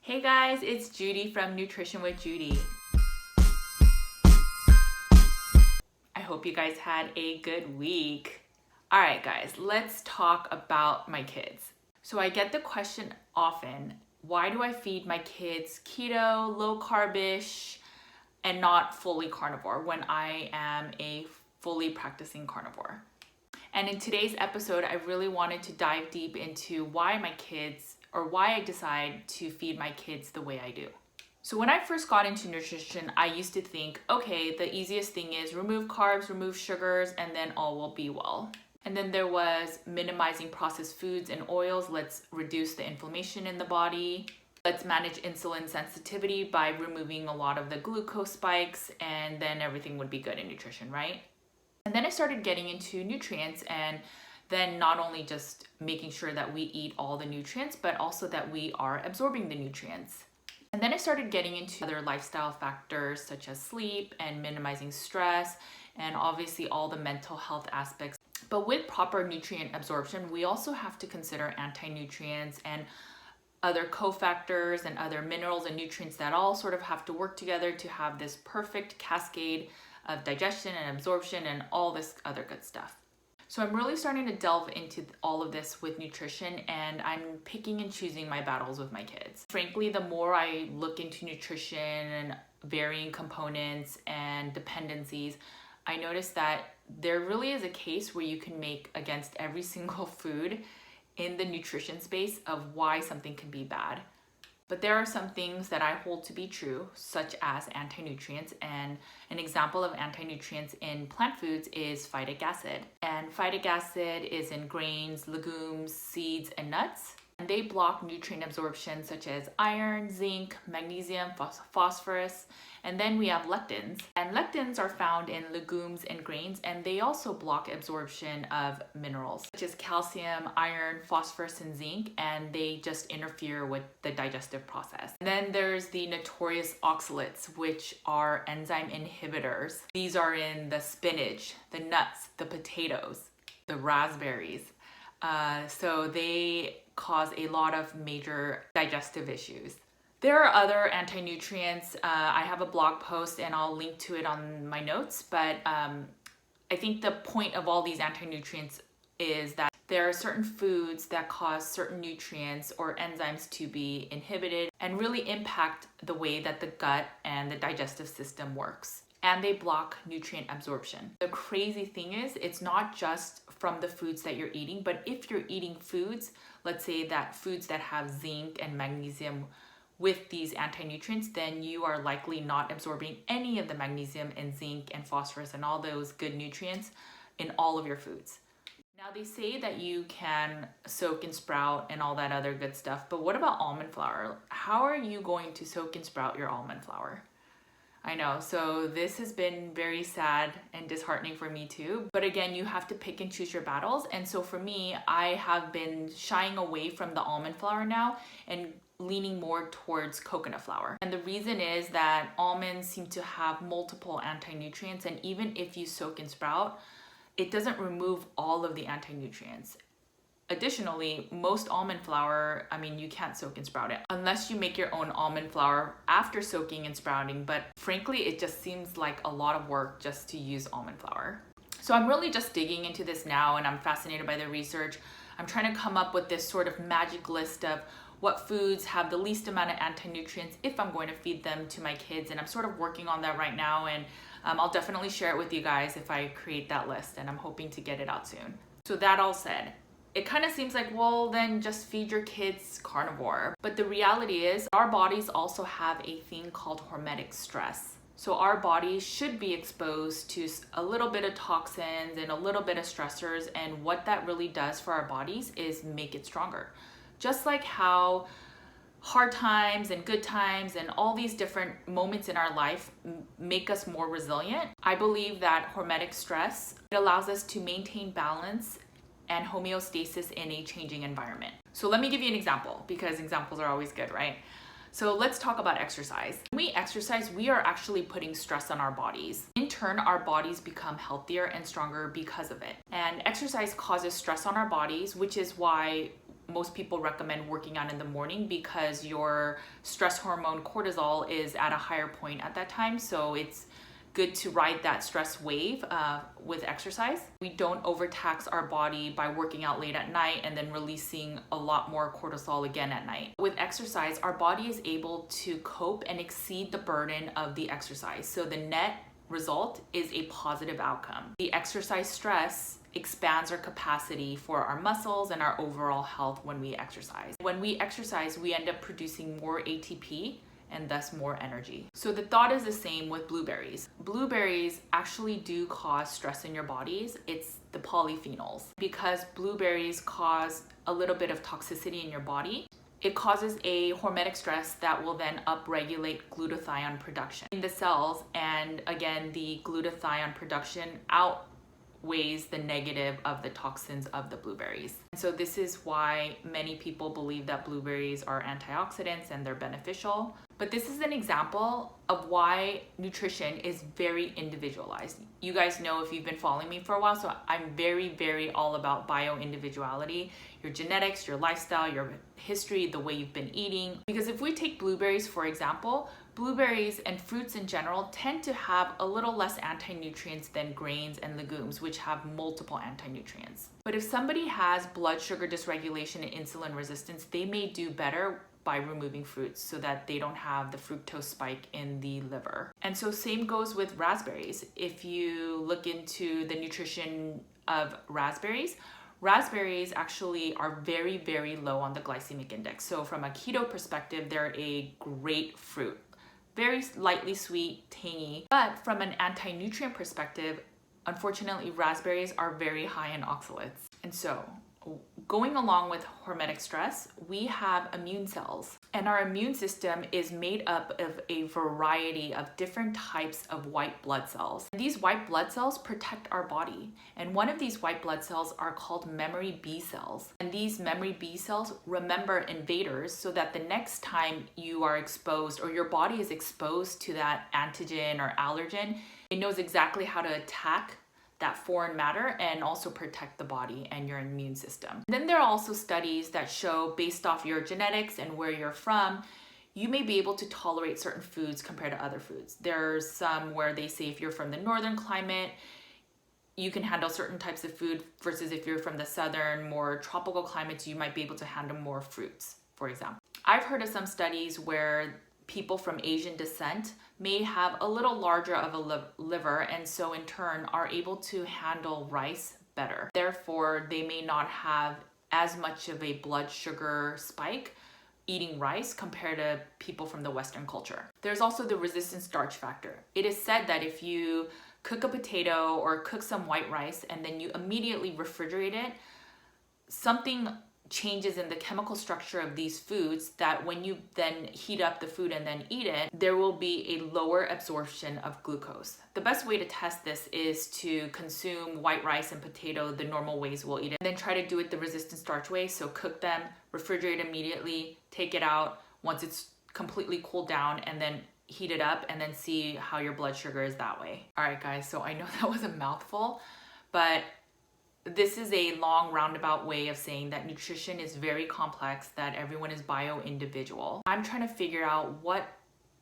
Hey guys, it's Judy from Nutrition with Judy. I hope you guys had a good week. All right guys, let's talk about my kids. So I get the question often, why do I feed my kids keto, low carb-ish, and not fully carnivore when I am a fully practicing carnivore? And in today's episode, I really wanted to dive deep into why I decide to feed my kids the way I do. So when I first got into nutrition, I used to think, okay, the easiest thing is remove carbs, remove sugars, and then all will be well. And then there was minimizing processed foods and oils. Let's reduce the inflammation in the body. Let's manage insulin sensitivity by removing a lot of the glucose spikes, and then everything would be good in nutrition, right? And then I started getting into nutrients, and then not only just making sure that we eat all the nutrients, but also that we are absorbing the nutrients. And then I started getting into other lifestyle factors such as sleep and minimizing stress, and obviously all the mental health aspects. But with proper nutrient absorption, we also have to consider anti-nutrients and other cofactors and other minerals and nutrients that all sort of have to work together to have this perfect cascade of digestion and absorption and all this other good stuff. So I'm really starting to delve into all of this with nutrition, and I'm picking and choosing my battles with my kids. Frankly, the more I look into nutrition and varying components and dependencies, I notice that there really is a case where you can make against every single food in the nutrition space of why something can be bad. But there are some things that I hold to be true, such as anti-nutrients, and an example of anti-nutrients in plant foods is phytic acid. And phytic acid is in grains, legumes, seeds, and nuts. And they block nutrient absorption such as iron, zinc, magnesium, phosphorus, and then we have lectins. And lectins are found in legumes and grains, and they also block absorption of minerals such as calcium, iron, phosphorus, and zinc, and they just interfere with the digestive process. And then there's the notorious oxalates, which are enzyme inhibitors. These are in the spinach, the nuts, the potatoes, the raspberries. So they cause a lot of major digestive issues. There are other anti-nutrients. I have a blog post and I'll link to it on my notes, but I think the point of all these anti-nutrients is that there are certain foods that cause certain nutrients or enzymes to be inhibited and really impact the way that the gut and the digestive system works. And they block nutrient absorption. The crazy thing is, it's not just from the foods that you're eating, but if you're eating foods, let's say that foods that have zinc and magnesium with these anti-nutrients, then you are likely not absorbing any of the magnesium and zinc and phosphorus and all those good nutrients in all of your foods. Now they say that you can soak and sprout and all that other good stuff, but what about almond flour? How are you going to soak and sprout your almond flour? I know, so this has been very sad and disheartening for me too. But again, you have to pick and choose your battles. And so for me, I have been shying away from the almond flour now and leaning more towards coconut flour. And the reason is that almonds seem to have multiple anti-nutrients, and even if you soak and sprout, it doesn't remove all of the anti-nutrients. Additionally, most almond flour, you can't soak and sprout it unless you make your own almond flour after soaking and sprouting. But frankly, it just seems like a lot of work just to use almond flour. So I'm really just digging into this now, and I'm fascinated by the research. I'm trying to come up with this sort of magic list of what foods have the least amount of anti-nutrients if I'm going to feed them to my kids. And I'm sort of working on that right now, and I'll definitely share it with you guys if I create that list, and I'm hoping to get it out soon. So that all said, it kind of seems like, well, then just feed your kids carnivore. But the reality is our bodies also have a thing called hormetic stress. So our bodies should be exposed to a little bit of toxins and a little bit of stressors. And what that really does for our bodies is make it stronger. Just like how hard times and good times and all these different moments in our life make us more resilient. I believe that hormetic stress, it allows us to maintain balance and homeostasis in a changing environment. So let me give you an example, because examples are always good, right? So let's talk about exercise. When we exercise, we are actually putting stress on our bodies. In turn, our bodies become healthier and stronger because of it. And exercise causes stress on our bodies, which is why most people recommend working out in the morning because your stress hormone cortisol is at a higher point at that time. So it's good to ride that stress wave with exercise. We don't overtax our body by working out late at night and then releasing a lot more cortisol again at night. With exercise, our body is able to cope and exceed the burden of the exercise. So the net result is a positive outcome. The exercise stress expands our capacity for our muscles and our overall health when we exercise. When we exercise, we end up producing more ATP and thus more energy. So the thought is the same with blueberries. Blueberries actually do cause stress in your bodies. It's the polyphenols. Because blueberries cause a little bit of toxicity in your body, it causes a hormetic stress that will then upregulate glutathione production in the cells. And again, the glutathione production outweighs the negative of the toxins of the blueberries. So this is why many people believe that blueberries are antioxidants and they're beneficial. But this is an example of why nutrition is very individualized. You guys know if you've been following me for a while, so I'm very, very all about bio-individuality, your genetics, your lifestyle, your history, the way you've been eating. Because if we take blueberries, for example, blueberries and fruits in general tend to have a little less anti-nutrients than grains and legumes, which have multiple anti-nutrients. But if somebody has blood sugar dysregulation and insulin resistance, they may do better by removing fruits so that they don't have the fructose spike in the liver. And so same goes with raspberries. If you look into the nutrition of raspberries, raspberries actually are very, very low on the glycemic index. So from a keto perspective, they're a great fruit. Very lightly sweet, tangy. But from an anti-nutrient perspective, unfortunately, raspberries are very high in oxalates. And so going along with hormetic stress, we have immune cells, and our immune system is made up of a variety of different types of white blood cells. These white blood cells protect our body, and one of these white blood cells are called memory B cells. And these memory B cells remember invaders so that the next time you are exposed or your body is exposed to that antigen or allergen, it knows exactly how to attack that foreign matter and also protect the body and your immune system. Then there are also studies that show, based off your genetics and where you're from, you may be able to tolerate certain foods compared to other foods. There's some where they say if you're from the northern climate, you can handle certain types of food versus if you're from the southern, more tropical climates, you might be able to handle more fruits, for example. I've heard of some studies where people from Asian descent may have a little larger of a liver and so in turn are able to handle rice better. Therefore, they may not have as much of a blood sugar spike eating rice compared to people from the Western culture. There's also the resistant starch factor. It is said that if you cook a potato or cook some white rice and then you immediately refrigerate it, something changes in the chemical structure of these foods that when you then heat up the food and then eat it, there will be a lower absorption of glucose. The best way to test this is to consume white rice and potato the normal ways we'll eat it, and then try to do it the resistant starch way. So cook them, refrigerate immediately, take it out once it's completely cooled down, and then heat it up and then see how your blood sugar is that way. All right, guys, so I know that was a mouthful, but this is a long roundabout way of saying that nutrition is very complex, that everyone is bio-individual. I'm trying to figure out what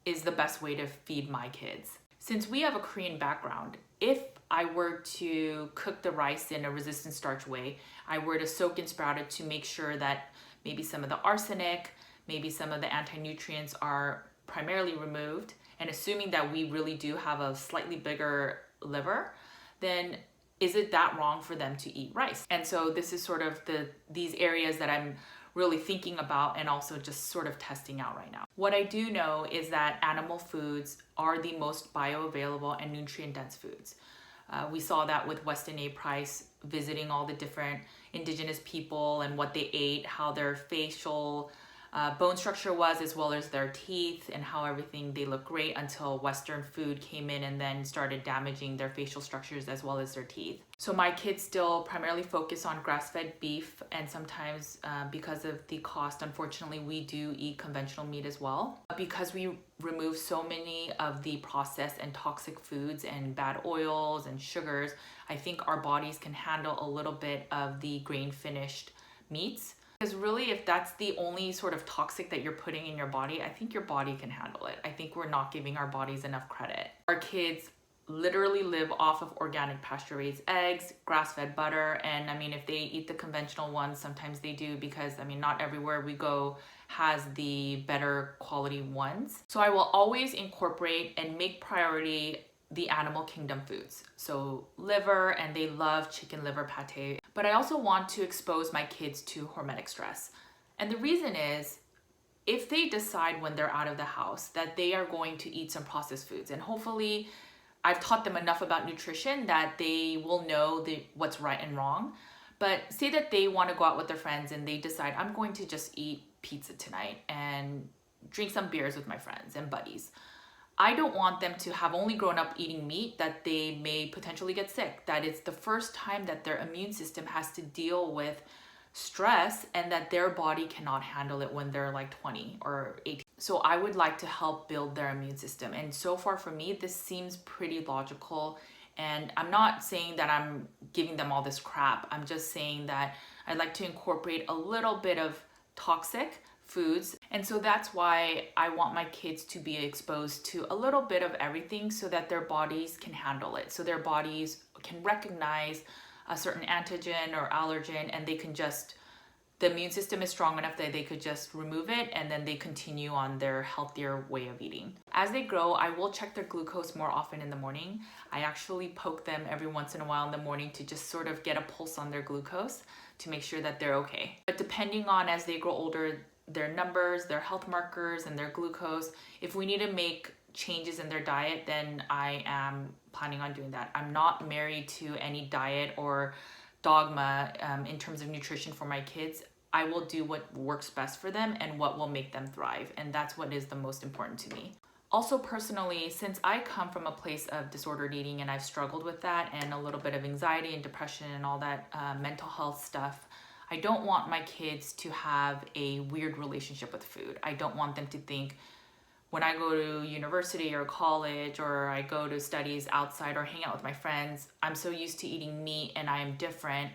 is the best way to feed my kids. Since we have a Korean background, if I were to cook the rice in a resistant starch way, I were to soak and sprout it to make sure that maybe some of the arsenic, maybe some of the anti-nutrients are primarily removed, and assuming that we really do have a slightly bigger liver, then is it that wrong for them to eat rice? And so this is sort of these areas that I'm really thinking about and also just sort of testing out right now. What I do know is that animal foods are the most bioavailable and nutrient-dense foods. We saw that with Weston A Price visiting all the different indigenous people and what they ate, how their facial bone structure was, as well as their teeth, and how everything, they look great until Western food came in and then started damaging their facial structures as well as their teeth. So my kids still primarily focus on grass-fed beef, and sometimes because of the cost, unfortunately, we do eat conventional meat as well. Because we remove so many of the processed and toxic foods and bad oils and sugars, I think our bodies can handle a little bit of the grain-finished meats. Because really, if that's the only sort of toxic that you're putting in your body, I think your body can handle it. I think we're not giving our bodies enough credit. Our kids literally live off of organic pasture-raised eggs, grass-fed butter, and I mean, if they eat the conventional ones, sometimes they do, because I mean, not everywhere we go has the better quality ones. So I will always incorporate and make priority the animal kingdom foods. So liver, and they love chicken liver pate. But I also want to expose my kids to hormetic stress. And the reason is, if they decide when they're out of the house that they are going to eat some processed foods, and hopefully I've taught them enough about nutrition that they will know what's right and wrong. But say that they want to go out with their friends and they decide, I'm going to just eat pizza tonight and drink some beers with my friends and buddies. I don't want them to have only grown up eating meat that they may potentially get sick. That it's the first time that their immune system has to deal with stress and that their body cannot handle it when they're like 20 or 18. So I would like to help build their immune system. And so far for me, this seems pretty logical. And I'm not saying that I'm giving them all this crap. I'm just saying that I'd like to incorporate a little bit of toxic foods. And so that's why I want my kids to be exposed to a little bit of everything so that their bodies can handle it. So their bodies can recognize a certain antigen or allergen, and they can just, the immune system is strong enough that they could just remove it, and then they continue on their healthier way of eating. As they grow, I will check their glucose more often in the morning. I actually poke them every once in a while in the morning to just sort of get a pulse on their glucose to make sure that they're okay. But depending on, as they grow older, their numbers, their health markers, and their glucose, if we need to make changes in their diet, then I am planning on doing that. I'm not married to any diet or dogma in terms of nutrition for my kids. I will do what works best for them and what will make them thrive, and that's what is the most important to me. Also personally, since I come from a place of disordered eating and I've struggled with that and a little bit of anxiety and depression and all that mental health stuff, I don't want my kids to have a weird relationship with food. I don't want them to think, when I go to university or college, or I go to studies outside or hang out with my friends, I'm so used to eating meat and I am different.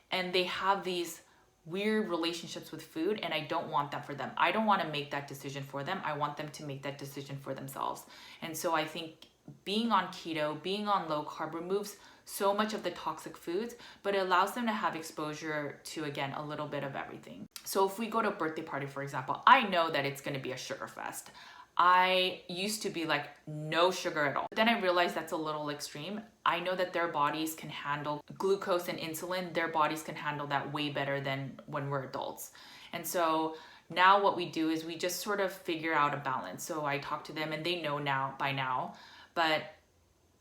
And they have these weird relationships with food, and I don't want that for them. I don't want to make that decision for them. I want them to make that decision for themselves. And so I think being on keto, being on low carb removes so much of the toxic foods, but it allows them to have exposure to, again, a little bit of everything. So if we go to a birthday party, for example, I know that it's going to be a sugar fest. I used to be like, no sugar at all. But then I realized that's a little extreme. I know that their bodies can handle glucose and insulin. Their bodies can handle that way better than when we're adults. And so now what we do is we just sort of figure out a balance. So I talk to them and they know now by now, but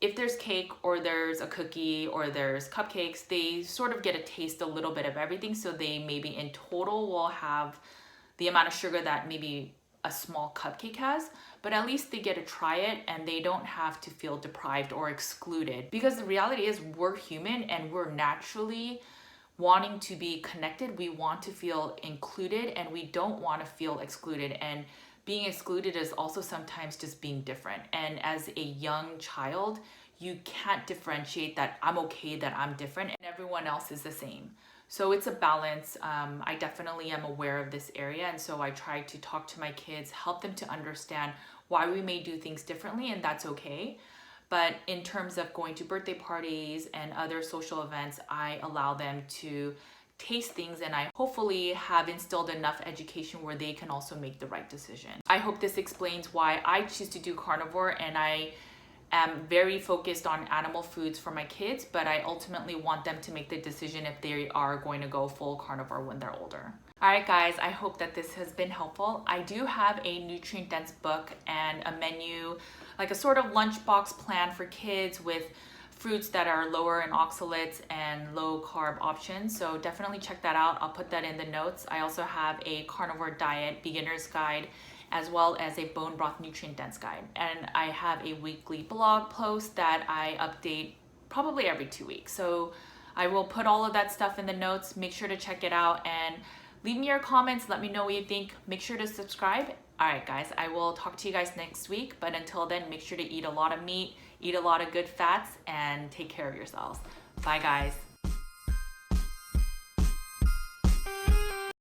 if there's cake or there's a cookie or there's cupcakes, they sort of get a taste a little bit of everything. So they maybe in total will have the amount of sugar that maybe a small cupcake has, but at least they get to try it and they don't have to feel deprived or excluded. Because the reality is we're human and we're naturally wanting to be connected. We want to feel included and we don't want to feel excluded. And being excluded is also sometimes just being different. And as a young child, you can't differentiate that I'm okay, that I'm different, and everyone else is the same. So it's a balance. I definitely am aware of this area. And so I try to talk to my kids, help them to understand why we may do things differently, and that's okay. But in terms of going to birthday parties and other social events, I allow them to taste things, and I hopefully have instilled enough education where they can also make the right decision. I hope this explains why I choose to do carnivore, and I am very focused on animal foods for my kids, but I ultimately want them to make the decision if they are going to go full carnivore when they're older. All right, guys, I hope that this has been helpful. I do have a nutrient-dense book and a menu, like a sort of lunchbox plan for kids with fruits that are lower in oxalates and low carb options. So definitely check that out. I'll put that in the notes. I also have a carnivore diet beginner's guide, as well as a bone broth nutrient dense guide. And I have a weekly blog post that I update probably every 2 weeks. So I will put all of that stuff in the notes. Make sure to check it out and leave me your comments. Let me know what you think. Make sure to subscribe. All right, guys, I will talk to you guys next week. But until then, make sure to eat a lot of meat, eat a lot of good fats, and take care of yourselves. Bye, guys.